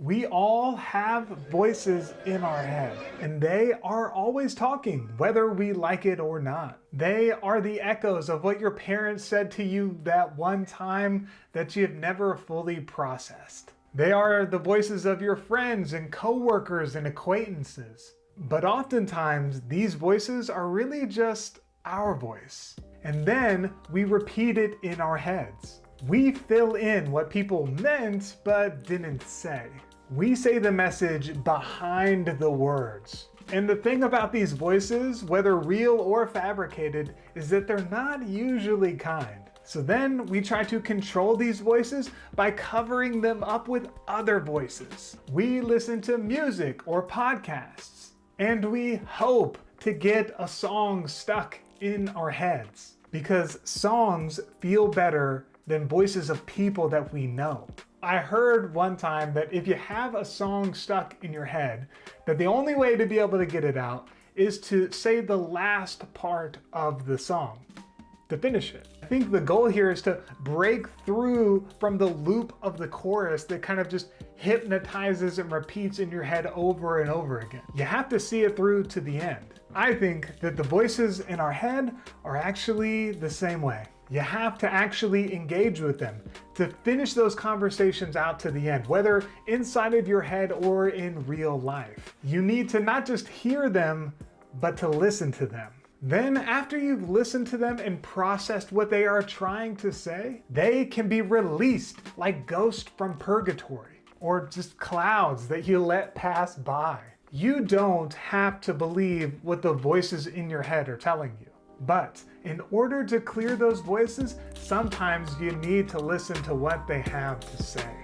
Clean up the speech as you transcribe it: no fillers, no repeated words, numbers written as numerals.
We all have voices in our head, and they are always talking, whether we like it or not. They are the echoes of what your parents said to you that one time that you have never fully processed. They are the voices of your friends and coworkers and acquaintances. But oftentimes, these voices are really just our voice. And then we repeat it in our heads. We fill in what people meant but didn't say. We say the message behind the words. And the thing about these voices, whether real or fabricated, is that they're not usually kind. So then we try to control these voices by covering them up with other voices. We listen to music or podcasts, and we hope to get a song stuck in our heads because songs feel better than voices of people that we know. I heard one time that if you have a song stuck in your head, that the only way to be able to get it out is to say the last part of the song to finish it. I think the goal here is to break through from the loop of the chorus that kind of just hypnotizes and repeats in your head over and over again. You have to see it through to the end. I think that the voices in our head are actually the same way. You have to actually engage with them to finish those conversations out to the end, whether inside of your head or in real life. You need to not just hear them, but to listen to them. Then after you've listened to them and processed what they are trying to say, they can be released like ghosts from purgatory or just clouds that you let pass by. You don't have to believe what the voices in your head are telling you. But in order to clear those voices, sometimes you need to listen to what they have to say.